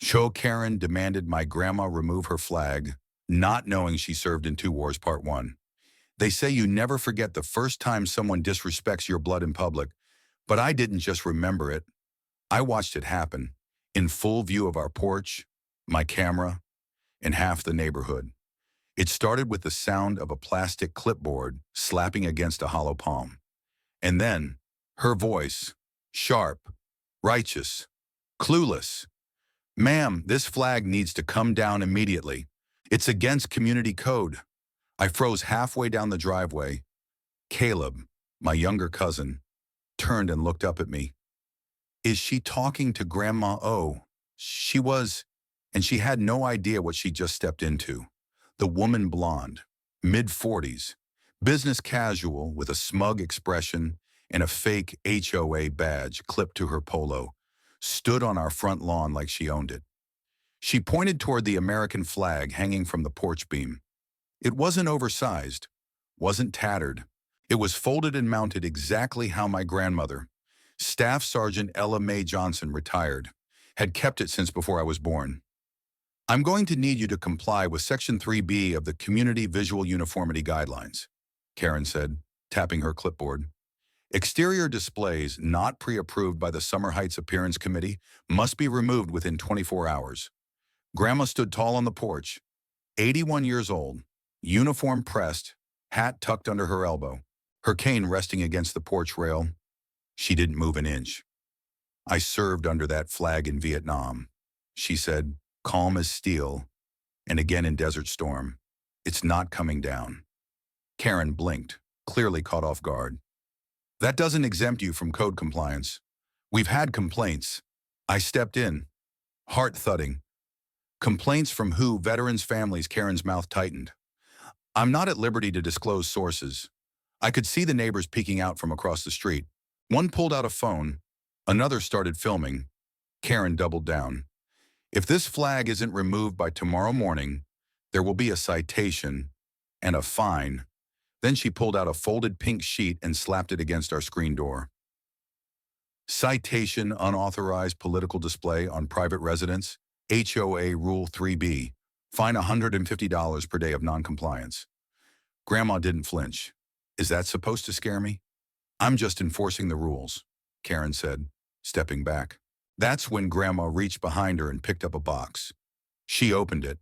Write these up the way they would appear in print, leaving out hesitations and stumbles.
HOA Karen demanded my grandma remove her flag, not knowing she served in two wars Part 1. They say you never forget the first time someone disrespects your blood in public, but I didn't just remember it. I watched it happen, in full view of our porch, my camera, and half the neighborhood. It started with the sound of a plastic clipboard slapping against a hollow palm. And then, her voice, sharp, righteous, clueless. "Ma'am, this flag needs to come down immediately. It's against community code." I froze halfway down the driveway. Caleb, my younger cousin, turned and looked up at me. "Is she talking to Grandma O?" She was, and she had no idea what she just stepped into. The woman blonde, mid-40s, business casual with a smug expression and a fake HOA badge clipped to her polo, stood on our front lawn like she owned it. She pointed toward the American flag hanging from the porch beam. It wasn't oversized, wasn't tattered. It was folded and mounted exactly how my grandmother, Staff Sergeant Ella Mae Johnson, retired, had kept it since before I was born. "I'm going to need you to comply with Section 3B of the Community Visual Uniformity Guidelines," Karen said, tapping her clipboard. "Exterior displays not pre-approved by the Summer Heights Appearance Committee must be removed within 24 hours. Grandma stood tall on the porch, 81 years old, uniform pressed, hat tucked under her elbow, her cane resting against the porch rail. She didn't move an inch. "I served under that flag in Vietnam," she said, calm as steel, "and again in Desert Storm. It's not coming down." Karen blinked, clearly caught off guard. "That doesn't exempt you from code compliance. We've had complaints." I stepped in, heart thudding. "Complaints from who?" Veterans' families. Karen's mouth tightened. "I'm not at liberty to disclose sources." I could see the neighbors peeking out from across the street. One pulled out a phone. Another started filming. Karen doubled down. "If this flag isn't removed by tomorrow morning, there will be a citation and a fine." Then she pulled out a folded pink sheet and slapped it against our screen door. "Citation: unauthorized political display on private residence. HOA Rule 3B. Fine $150 per day of noncompliance." Grandma didn't flinch. "Is that supposed to scare me?" "I'm just enforcing the rules," Karen said, stepping back. That's when Grandma reached behind her and picked up a box. She opened it.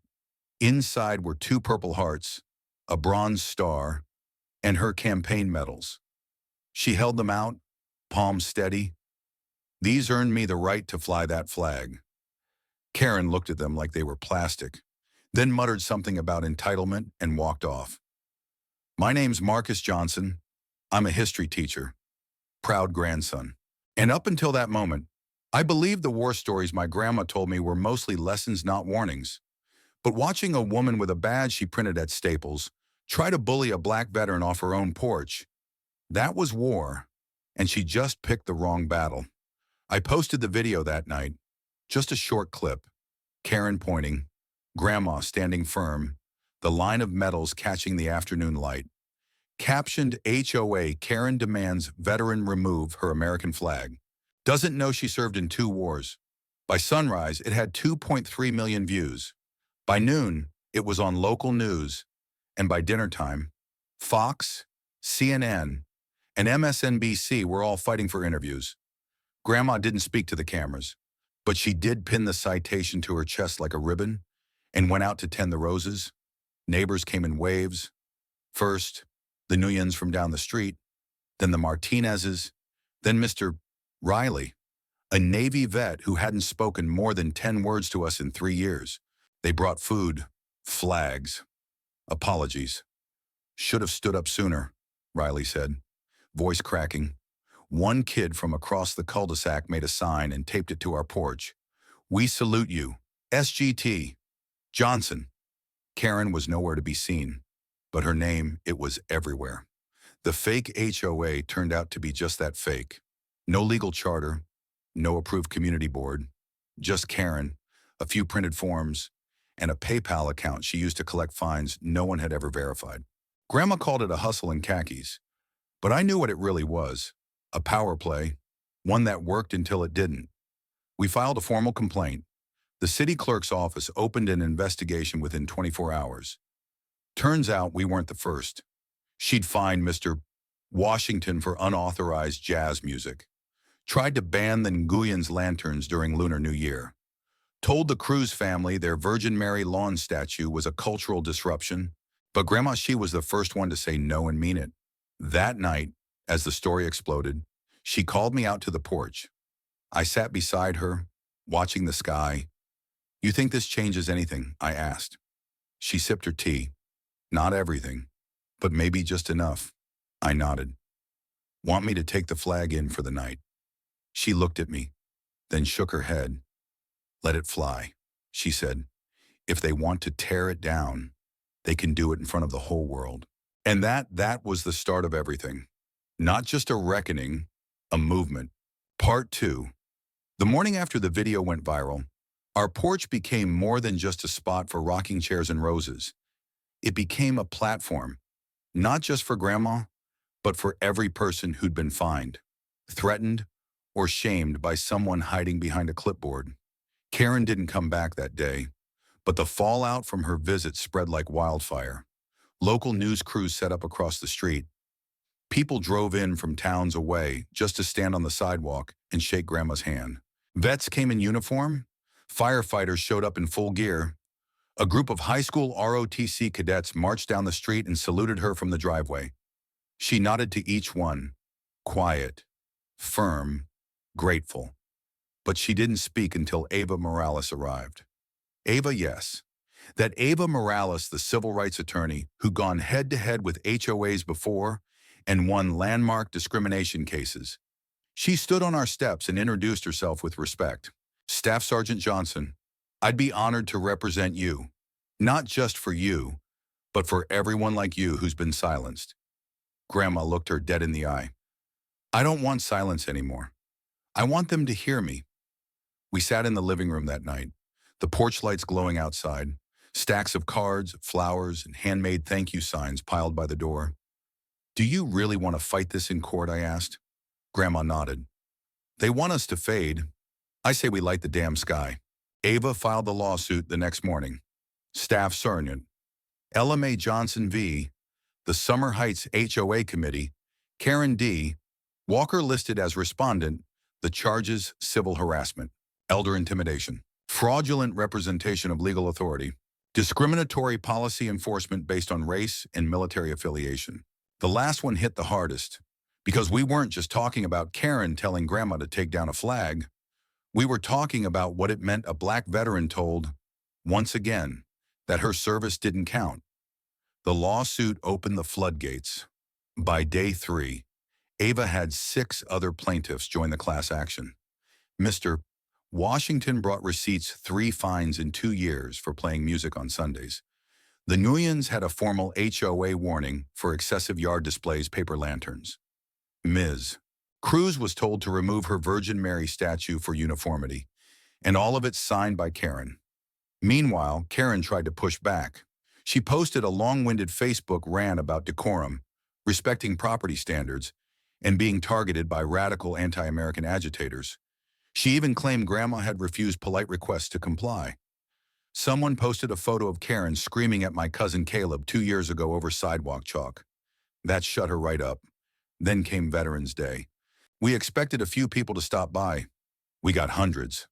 Inside were 2 purple hearts, a bronze star, and her campaign medals. She held them out, palms steady. "These earned me the right to fly that flag." Karen looked at them like they were plastic, then muttered something about entitlement and walked off. "My name's Marcus Johnson. I'm a history teacher, proud grandson. And up until that moment, I believed the war stories my grandma told me were mostly lessons, not warnings. But watching a woman with a badge she printed at Staples try to bully a black veteran off her own porch, that was war, and she just picked the wrong battle. I posted the video that night, just a short clip. Karen pointing, Grandma standing firm, the line of medals catching the afternoon light. Captioned: HOA Karen demands veteran remove her American flag. Doesn't know she served in 2 wars. By sunrise, it had 2.3 million views. By noon, it was on local news. And by dinner time, Fox, CNN, and MSNBC were all fighting for interviews. Grandma didn't speak to the cameras, but she did pin the citation to her chest like a ribbon and went out to tend the roses. Neighbors came in waves. First, the Nuyens from down the street, then the Martinezes, then Mr. Riley, a Navy vet who hadn't spoken more than 10 words to us in 3 years. They brought food, flags, apologies. "Should have stood up sooner," Riley said, voice cracking. One kid from across the cul-de-sac made a sign and taped it to our porch. "We salute you, SGT. Johnson." Karen was nowhere to be seen, but her name, it was everywhere. The fake HOA turned out to be just that, fake. No legal charter, no approved community board, just Karen, a few printed forms, and a PayPal account she used to collect fines no one had ever verified. Grandma called it a hustle in khakis, but I knew what it really was, a power play, one that worked until it didn't. We filed a formal complaint, The city clerk's office opened an investigation within 24 hours. Turns out we weren't the first. She'd fined Mr. Washington for unauthorized jazz music, tried to ban the Nguyens lanterns during Lunar New Year, told the Cruz family their Virgin Mary lawn statue was a cultural disruption, but Grandma She was the first one to say no and mean it. That night, as the story exploded, she called me out to the porch. I sat beside her, watching the sky. "You think this changes anything?" I asked. She sipped her tea. "Not everything, but maybe just enough." I nodded. "Want me to take the flag in for the night?" She looked at me, then shook her head. "Let it fly," she said. "If they want to tear it down, they can do it in front of the whole world." And that was the start of everything. Not just a reckoning, a movement. Part 2. The morning after the video went viral, our porch became more than just a spot for rocking chairs and roses. It became a platform, not just for Grandma, but for every person who'd been fined, threatened, or shamed by someone hiding behind a clipboard. Karen didn't come back that day, but the fallout from her visit spread like wildfire. Local news crews set up across the street. People drove in from towns away just to stand on the sidewalk and shake Grandma's hand. Vets came in uniform. Firefighters showed up in full gear. A group of high school ROTC cadets marched down the street and saluted her from the driveway. She nodded to each one, quiet, firm, grateful. But she didn't speak until Ava Morales arrived. Ava, yes. That Ava Morales, the civil rights attorney who'd gone head-to-head with HOAs before and won landmark discrimination cases. She stood on our steps and introduced herself with respect. "Staff Sergeant Johnson, I'd be honored to represent you, not just for you, but for everyone like you who's been silenced." Grandma looked her dead in the eye. "I don't want silence anymore. I want them to hear me." We sat in the living room that night, the porch lights glowing outside, stacks of cards, flowers, and handmade thank you signs piled by the door. "Do you really want to fight this in court?" I asked. Grandma nodded. "They want us to fade. I say we light the damn sky." Ava filed the lawsuit the next morning. Staff Sergeant Ella Mae Johnson v. The Summer Heights HOA Committee, Karen D. Walker listed as respondent. The charges: civil harassment, elder intimidation, fraudulent representation of legal authority, discriminatory policy enforcement based on race and military affiliation. The last one hit the hardest, because we weren't just talking about Karen telling Grandma to take down a flag. We were talking about what it meant a black veteran told, once again, that her service didn't count. The lawsuit opened the floodgates. By day 3, Ava had 6 other plaintiffs join the class action. Mr. Washington brought receipts 3 fines in 2 years for playing music on Sundays. The Nguyens had a formal HOA warning for excessive yard displays paper lanterns. Ms. Cruz was told to remove her Virgin Mary statue for uniformity, and all of it signed by Karen. Meanwhile, Karen tried to push back. She posted a long-winded Facebook rant about decorum, respecting property standards, and being targeted by radical anti-American agitators. She even claimed Grandma had refused polite requests to comply. Someone posted a photo of Karen screaming at my cousin Caleb 2 years ago over sidewalk chalk. That shut her right up. Then came Veterans Day. We expected a few people to stop by. We got hundreds.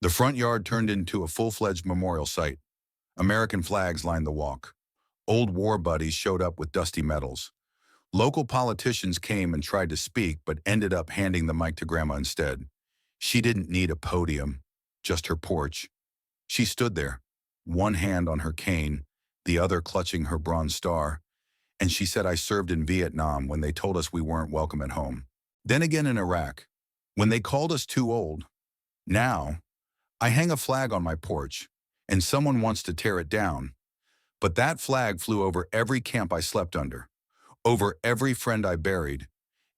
The front yard turned into a full-fledged memorial site. American flags lined the walk. Old war buddies showed up with dusty medals. Local politicians came and tried to speak, but ended up handing the mic to Grandma instead. She didn't need a podium, just her porch. She stood there, one hand on her cane, the other clutching her bronze star, and she said, "I served in Vietnam when they told us we weren't welcome at home. Then again in Iraq, when they called us too old. Now, I hang a flag on my porch, and someone wants to tear it down. But that flag flew over every camp I slept under, over every friend I buried,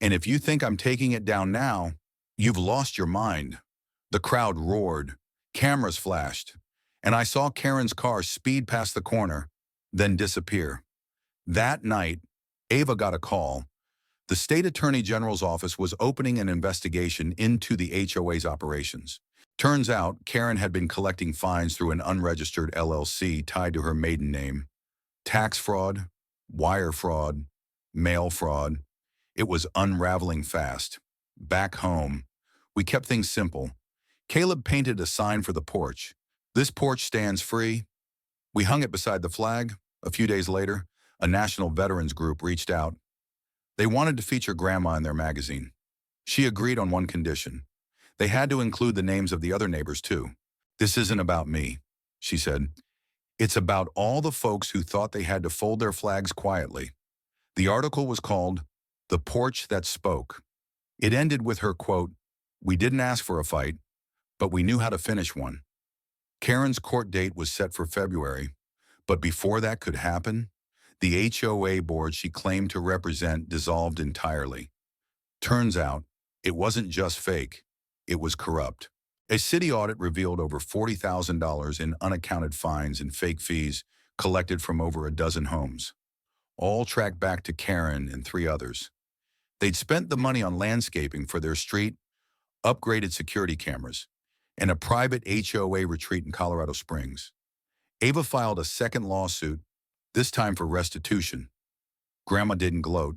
and if you think I'm taking it down now, you've lost your mind." The crowd roared, cameras flashed, and I saw Karen's car speed past the corner, then disappear. That night, Ava got a call. The state attorney general's office was opening an investigation into the HOA's operations. Turns out, Karen had been collecting fines through an unregistered LLC tied to her maiden name. Tax fraud, wire fraud, mail fraud. It was unraveling fast. Back home, we kept things simple. Caleb painted a sign for the porch. "This porch stands free." We hung it beside the flag. A few days later, a national veterans group reached out. They wanted to feature Grandma in their magazine. She agreed on one condition. They had to include the names of the other neighbors too. "This isn't about me," she said. "It's about all the folks who thought they had to fold their flags quietly." The article was called "The Porch That Spoke." It ended with her quote, "We didn't ask for a fight, but we knew how to finish one." Karen's court date was set for February, but before that could happen, the HOA board she claimed to represent dissolved entirely. Turns out, it wasn't just fake, it was corrupt. A city audit revealed over $40,000 in unaccounted fines and fake fees collected from over a dozen homes, all tracked back to Karen and three others. They'd spent the money on landscaping for their street, upgraded security cameras, and a private HOA retreat in Colorado Springs. Ava filed a second lawsuit, this time for restitution. Grandma didn't gloat.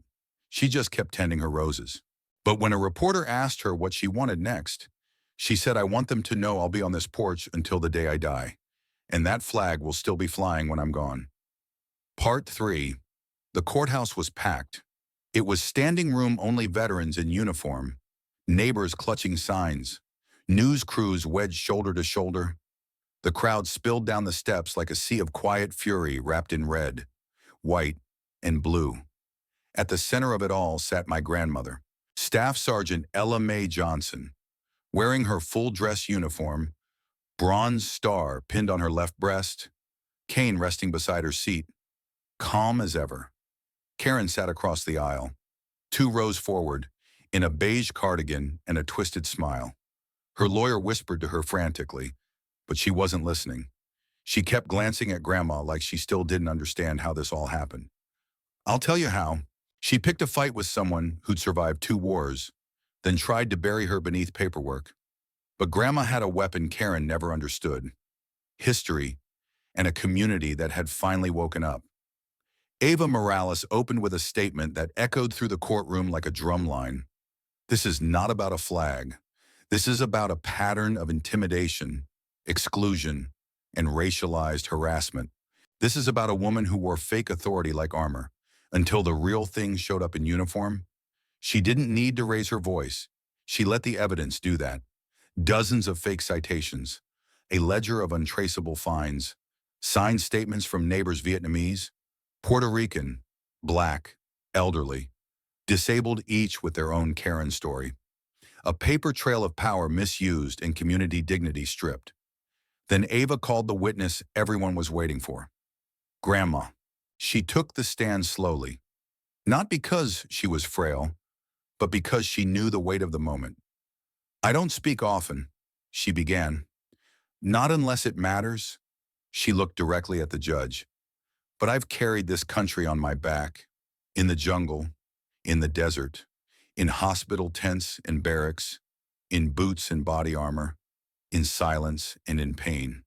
She just kept tending her roses. But when a reporter asked her what she wanted next, she said, "I want them to know I'll be on this porch until the day I die, and that flag will still be flying when I'm gone." Part 3. The courthouse was packed. It was standing room only, veterans in uniform, neighbors clutching signs, news crews wedged shoulder to shoulder. The crowd spilled down the steps like a sea of quiet fury wrapped in red, white, and blue. At the center of it all sat my grandmother, Staff Sergeant Ella Mae Johnson, wearing her full dress uniform, bronze star pinned on her left breast, cane resting beside her seat, calm as ever. Karen sat across the aisle, 2 rows forward, in a beige cardigan and a twisted smile. Her lawyer whispered to her frantically, but she wasn't listening. She kept glancing at Grandma like she still didn't understand how this all happened. "I'll tell you how." She picked a fight with someone who'd survived 2 wars, then tried to bury her beneath paperwork. But Grandma had a weapon Karen never understood: history and a community that had finally woken up. Ava Morales opened with a statement that echoed through the courtroom like a drumline. "This is not about a flag. This is about a pattern of intimidation, exclusion, and racialized harassment. This is about a woman who wore fake authority like armor, until the real thing showed up in uniform. She didn't need to raise her voice. She let the evidence do that. Dozens of fake citations, a ledger of untraceable fines, signed statements from neighbors Vietnamese, Puerto Rican, Black, elderly, disabled, each with their own Karen story. A paper trail of power misused and community dignity stripped. Then Ava called the witness everyone was waiting for: Grandma. She took the stand slowly, not because she was frail, but because she knew the weight of the moment. "I don't speak often," she began. "Not unless it matters." She looked directly at the judge. "But I've carried this country on my back, in the jungle, in the desert, in hospital tents and barracks, in boots and body armor, in silence and in pain.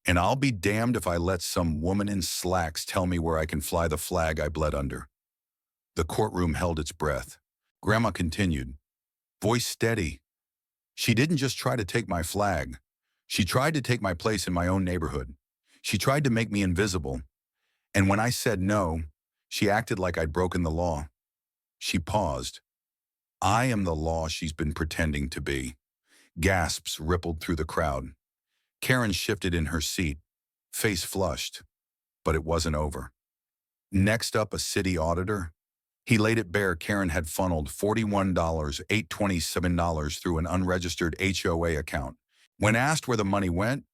And I'll be damned if I let some woman in slacks tell me where I can fly the flag I bled under." The courtroom held its breath. Grandma continued, voice steady. "She didn't just try to take my flag. She tried to take my place in my own neighborhood. She tried to make me invisible. And when I said no, she acted like I'd broken the law." She paused. "I am the law she's been pretending to be." Gasps rippled through the crowd. Karen shifted in her seat, face flushed. But it wasn't over. Next up, a city auditor. He laid it bare Karen had funneled $41,827 through an unregistered HOA account. When asked where the money went,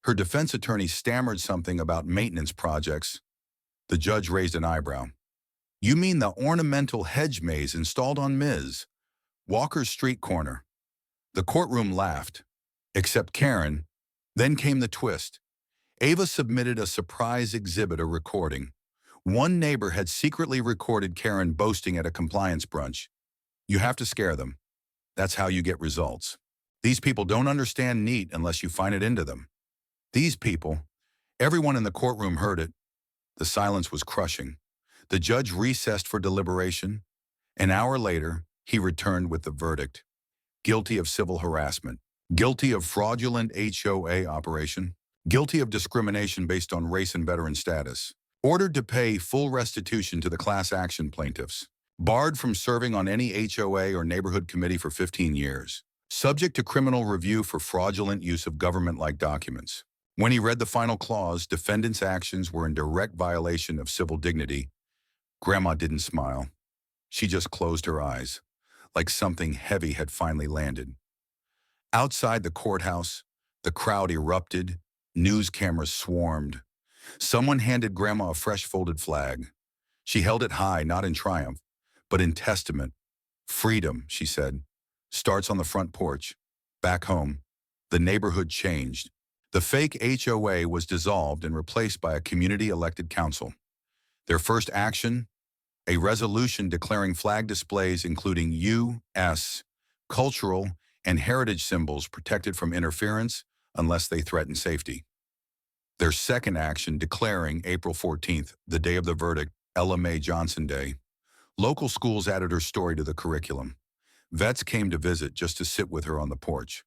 her defense attorney stammered something about maintenance projects. The judge raised an eyebrow. "You mean the ornamental hedge maze installed on Ms. Walker's street corner?" The courtroom laughed, except Karen. Then came the twist. Ava submitted a surprise exhibit, a recording. One neighbor had secretly recorded Karen boasting at a compliance brunch. "You have to scare them. That's how you get results." These people don't understand neat unless you find it into them. These people, everyone in the courtroom heard it. The silence was crushing. The judge recessed for deliberation. An hour later, he returned with the verdict. Guilty of civil harassment. Guilty of fraudulent HOA operation. Guilty of discrimination based on race and veteran status. Ordered to pay full restitution to the class action plaintiffs. Barred from serving on any HOA or neighborhood committee for 15 years. Subject to criminal review for fraudulent use of government-like documents. When he read the final clause, defendants' actions were in direct violation of civil dignity. Grandma didn't smile. She just closed her eyes, like something heavy had finally landed. Outside the courthouse, the crowd erupted. News cameras swarmed. Someone handed Grandma a fresh folded flag. She held it high, not in triumph, but in testament. Freedom, she said, starts on the front porch. Back home, the neighborhood changed. The fake HOA was dissolved and replaced by a community-elected council. Their first action? A resolution declaring flag displays including U.S. cultural and heritage symbols protected from interference unless they threaten safety. Their second action declaring April 14th, the day of the verdict, Ella Mae Johnson Day. Local schools added her story to the curriculum. Vets came to visit just to sit with her on the porch.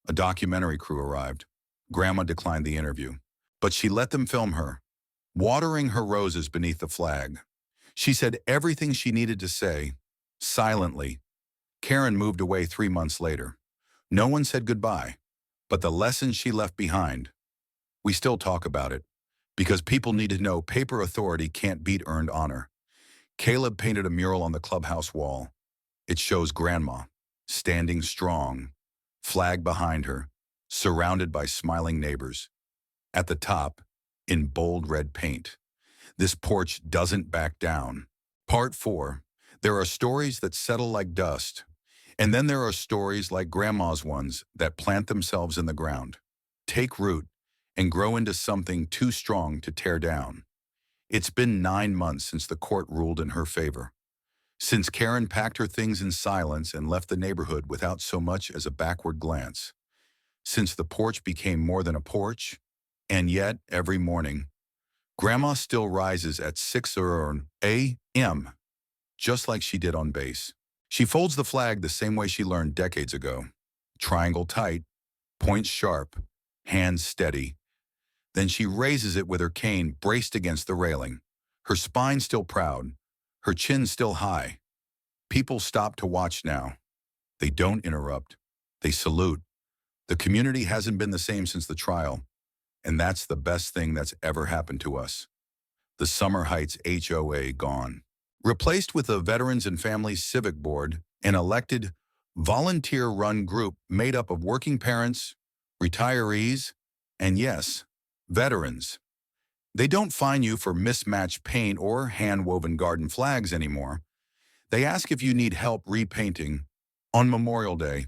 A documentary crew arrived. Grandma declined the interview, but she let them film her, watering her roses beneath the flag. She said everything she needed to say, silently. Karen moved away 3 months later. No one said goodbye, but the lessons she left behind. We still talk about it, because people need to know paper authority can't beat earned honor. Caleb painted a mural on the clubhouse wall. It shows Grandma, standing strong, flag behind her, surrounded by smiling neighbors. At the top, in bold red paint, this porch doesn't back down. Part 4. There are stories that settle like dust, and then there are stories like Grandma's ones that plant themselves in the ground, take root, and grow into something too strong to tear down. It's been 9 months since the court ruled in her favor. Since Karen packed her things in silence and left the neighborhood without so much as a backward glance. Since the porch became more than a porch, and yet every morning, Grandma still rises at 6 a.m., just like she did on base. She folds the flag the same way she learned decades ago. Triangle tight, points sharp, hands steady. Then she raises it with her cane braced against the railing, her spine still proud, her chin still high. People stop to watch now. They don't interrupt. They salute. The community hasn't been the same since the trial, and that's the best thing that's ever happened to us. The Summer Heights HOA gone. Replaced with a Veterans and Families Civic Board, an elected, volunteer-run group made up of working parents, retirees, and yes, veterans. They don't fine you for mismatched paint or hand-woven garden flags anymore. They ask if you need help repainting. On Memorial Day,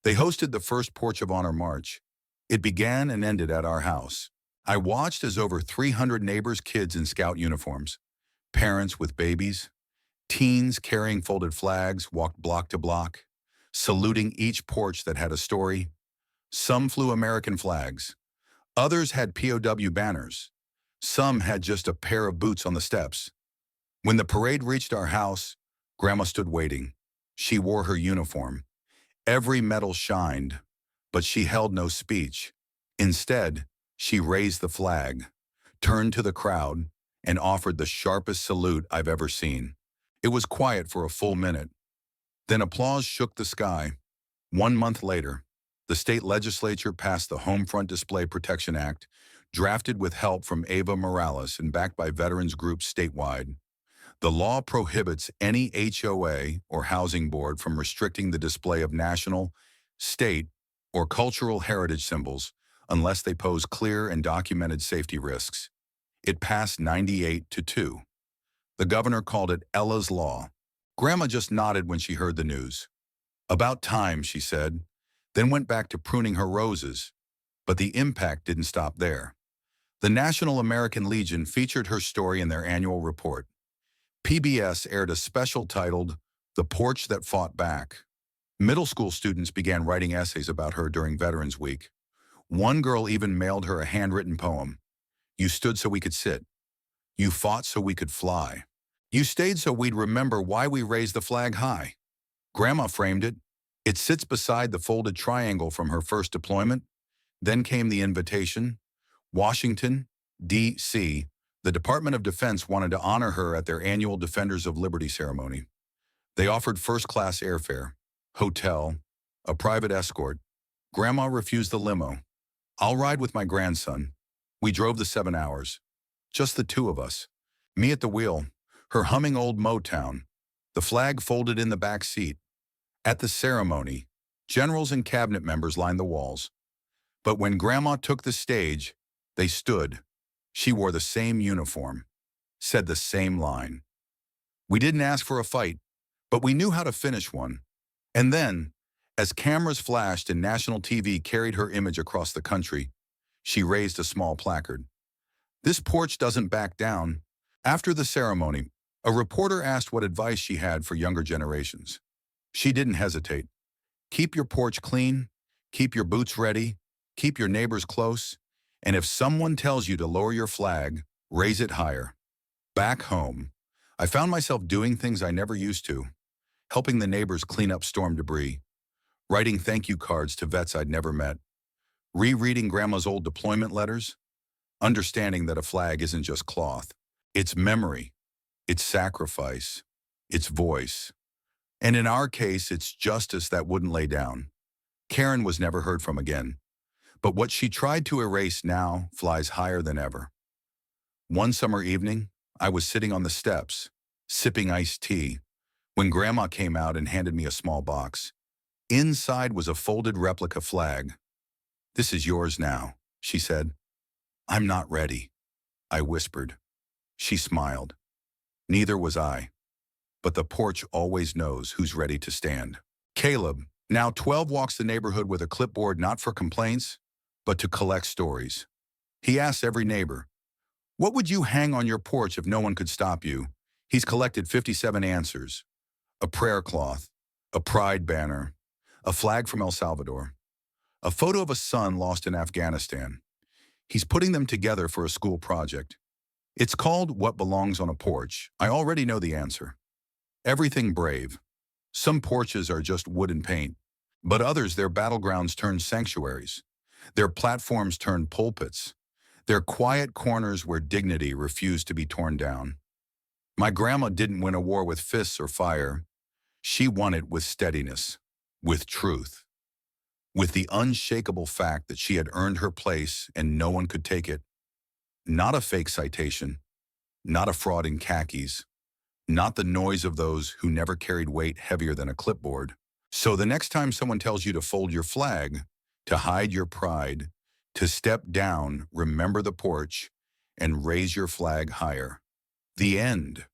they hosted the first Porch of Honor March. It began and ended at our house. I watched as over 300 neighbors' kids in Scout uniforms, parents with babies, teens carrying folded flags walked block to block, saluting each porch that had a story. Some flew American flags. Others had POW banners. Some had just a pair of boots on the steps. When the parade reached our house, Grandma stood waiting. She wore her uniform. Every medal shined, but she held no speech. Instead, she raised the flag, turned to the crowd, and offered the sharpest salute I've ever seen. It was quiet for a full minute. Then applause shook the sky. 1 month later, the state legislature passed the Homefront Display Protection Act, drafted with help from Eva Morales and backed by veterans groups statewide. The law prohibits any HOA or housing board from restricting the display of national, state, or cultural heritage symbols unless they pose clear and documented safety risks. It passed 98-2. The governor called it Ella's Law. Grandma just nodded when she heard the news. About time, she said, then went back to pruning her roses. But the impact didn't stop there. The National American Legion featured her story in their annual report. PBS aired a special titled The Porch That Fought Back. Middle school students began writing essays about her during Veterans Week. One girl even mailed her a handwritten poem. You stood so we could sit. You fought so we could fly. You stayed so we'd remember why we raised the flag high. Grandma framed it. It sits beside the folded triangle from her first deployment. Then came the invitation. Washington, D.C., the Department of Defense wanted to honor her at their annual Defenders of Liberty ceremony. They offered first-class airfare, hotel, a private escort. Grandma refused the limo. I'll ride with my grandson. We drove the 7 hours. Just the two of us. Me at the wheel, her humming old Motown, the flag folded in the back seat. At the ceremony, generals and cabinet members lined the walls. But when Grandma took the stage, they stood. She wore the same uniform, said the same line. We didn't ask for a fight, but we knew how to finish one. And then, as cameras flashed and national TV carried her image across the country, she raised a small placard. This porch doesn't back down. After the ceremony, a reporter asked what advice she had for younger generations. She didn't hesitate. Keep your porch clean, keep your boots ready, keep your neighbors close, and if someone tells you to lower your flag, raise it higher. Back home, I found myself doing things I never used to, helping the neighbors clean up storm debris, writing thank you cards to vets I'd never met, rereading Grandma's old deployment letters, understanding that a flag isn't just cloth. It's memory, it's sacrifice, it's voice. And in our case, it's justice that wouldn't lay down. Karen was never heard from again, but what she tried to erase now flies higher than ever. One summer evening, I was sitting on the steps, sipping iced tea, when Grandma came out and handed me a small box. Inside was a folded replica flag. "This is yours now," she said. "I'm not ready," I whispered. She smiled. Neither was I. But the porch always knows who's ready to stand. Caleb, now 12, walks the neighborhood with a clipboard not for complaints, but to collect stories. He asks every neighbor, "What would you hang on your porch if no one could stop you?" He's collected 57 answers. A prayer cloth, a pride banner, a flag from El Salvador, a photo of a son lost in Afghanistan. He's putting them together for a school project. It's called What Belongs on a Porch. I already know the answer. Everything brave. Some porches are just wood and paint, but others, their battlegrounds turned sanctuaries. Their platforms turned pulpits. Their quiet corners where dignity refused to be torn down. My grandma didn't win a war with fists or fire. She won it with steadiness, with truth, with the unshakable fact that she had earned her place and no one could take it. Not a fake citation, not a fraud in khakis, not the noise of those who never carried weight heavier than a clipboard. So the next time someone tells you to fold your flag, to hide your pride, to step down, remember the porch, and raise your flag higher. The end.